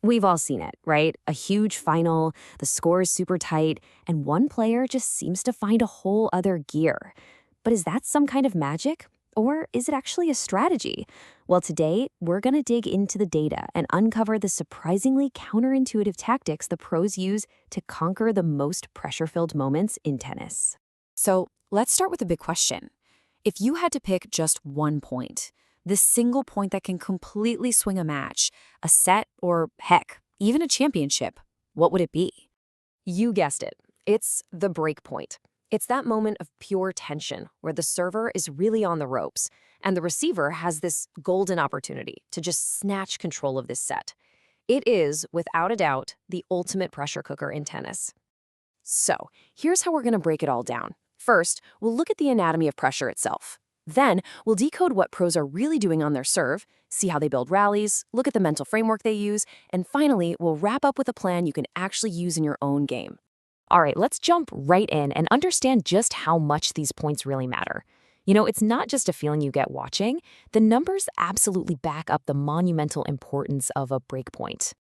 We've all seen it, right? A huge final, the score is super tight, and one player just seems to find a whole other gear. But is that some kind of magic? Or is it actually a strategy? Well, today, we're going to dig into the data and uncover the surprisingly counterintuitive tactics the pros use to conquer the most pressure-filled moments in tennis. So let's start with a big question. If you had to pick just one point, the single point that can completely swing a match, a set, or heck, even a championship, what would it be? You guessed it. It's the break point. It's that moment of pure tension where the server is really on the ropes, and the receiver has this golden opportunity to just snatch control of this set. It is, without a doubt, the ultimate pressure cooker in tennis. So, here's how we're going to break it all down. First, we'll look at the anatomy of pressure itself. Then, we'll decode what pros are really doing on their serve, see how they build rallies, look at the mental framework they use, and finally, we'll wrap up with a plan you can actually use in your own game. All right, let's jump right in and understand just how much these points really matter. It's not just a feeling you get watching. The numbers absolutely back up the monumental importance of a break point.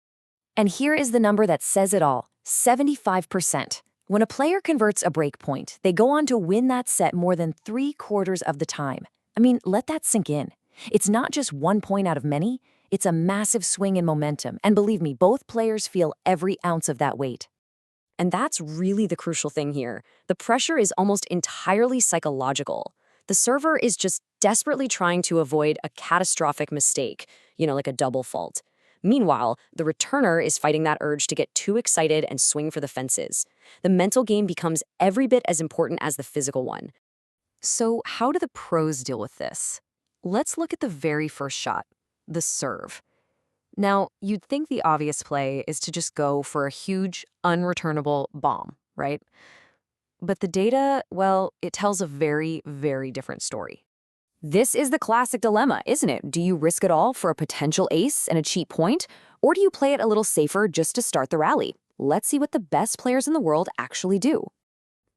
And here is the number that says it all, 75%. When a player converts a break point, they go on to win that set more than 3/4 of the time. I mean, let that sink in. It's not just 1 point out of many, it's a massive swing in momentum. And believe me, both players feel every ounce of that weight. And that's really the crucial thing here. The pressure is almost entirely psychological. The server is just desperately trying to avoid a catastrophic mistake, like a double fault. Meanwhile, the returner is fighting that urge to get too excited and swing for the fences. The mental game becomes every bit as important as the physical one. So, how do the pros deal with this? Let's look at the very first shot, the serve. Now, you'd think the obvious play is to just go for a huge, unreturnable bomb, right? But the data, well, it tells a very, very different story. This is the classic dilemma, isn't it? Do you risk it all for a potential ace and a cheap point? Or do you play it a little safer just to start the rally? Let's see what the best players in the world actually do.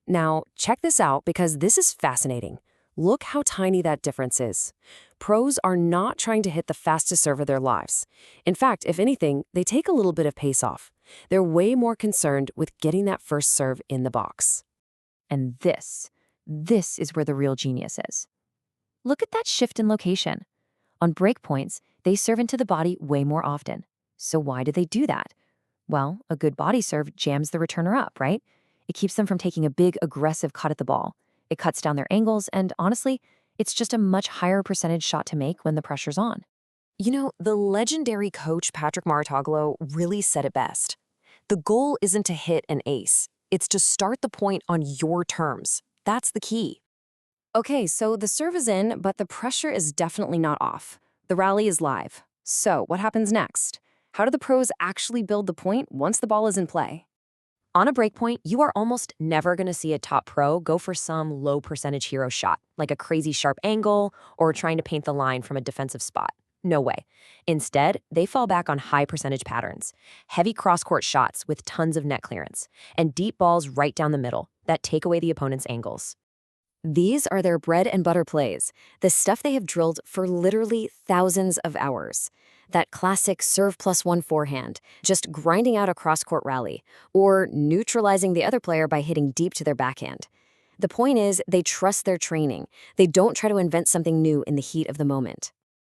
Now, check this out because this is fascinating. Look how tiny that difference is. Pros are not trying to hit the fastest serve of their lives. In fact, if anything, they take a little bit of pace off. They're way more concerned with getting that first serve in the box. And this is where the real genius is. Look at that shift in location. On break points, they serve into the body way more often. So why do they do that? Well, a good body serve jams the returner up, right? It keeps them from taking a big, aggressive cut at the ball. It cuts down their angles, and honestly, it's just a much higher percentage shot to make when the pressure's on. The legendary coach Patrick Martoglu really said it best. The goal isn't to hit an ace. It's to start the point on your terms. That's the key. Okay, so the serve is in, but the pressure is definitely not off. The rally is live. So what happens next? How do the pros actually build the point once the ball is in play? On a break point, you are almost never going to see a top pro go for some low percentage hero shot, like a crazy sharp angle or trying to paint the line from a defensive spot. No way. Instead, they fall back on high percentage patterns, heavy cross-court shots with tons of net clearance, and deep balls right down the middle that take away the opponent's angles. These are their bread and butter plays, the stuff they have drilled for literally thousands of hours. That classic serve +1 forehand, just grinding out a cross-court rally, or neutralizing the other player by hitting deep to their backhand. The point is, they trust their training. They don't try to invent something new in the heat of the moment.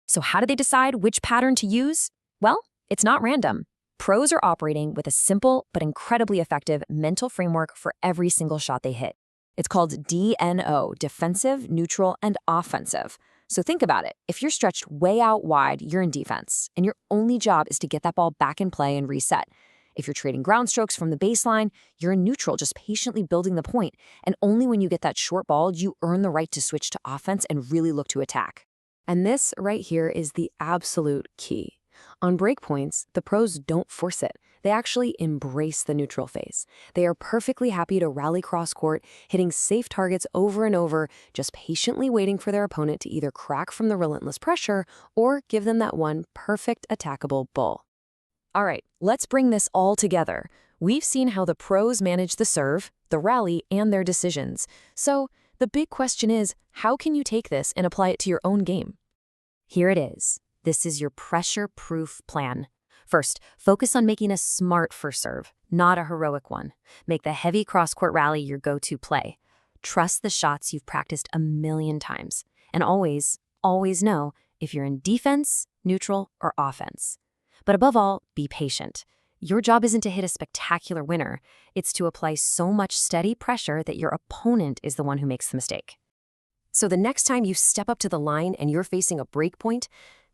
So how do they decide which pattern to use? Well, it's not random. Pros are operating with a simple but incredibly effective mental framework for every single shot they hit. It's called DNO, defensive, neutral, and offensive. So think about it. If you're stretched way out wide, you're in defense, and your only job is to get that ball back in play and reset. If you're trading ground strokes from the baseline, you're in neutral, just patiently building the point, and only when you get that short ball, you earn the right to switch to offense and really look to attack. And this right here is the absolute key. On break points, the pros don't force it. They actually embrace the neutral phase. They are perfectly happy to rally cross-court, hitting safe targets over and over, just patiently waiting for their opponent to either crack from the relentless pressure or give them that one perfect attackable bull. All right, let's bring this all together. We've seen how the pros manage the serve, the rally, and their decisions. So the big question is, how can you take this and apply it to your own game? Here it is. This is your pressure-proof plan. First, focus on making a smart first serve, not a heroic one. Make the heavy cross-court rally your go-to play. Trust the shots you've practiced a million times. And always, always know if you're in defense, neutral, or offense. But above all, be patient. Your job isn't to hit a spectacular winner. It's to apply so much steady pressure that your opponent is the one who makes the mistake. So the next time you step up to the line and you're facing a break point,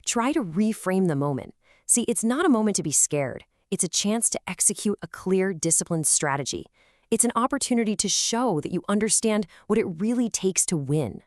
try to reframe the moment. See, it's not a moment to be scared. It's a chance to execute a clear, disciplined strategy. It's an opportunity to show that you understand what it really takes to win.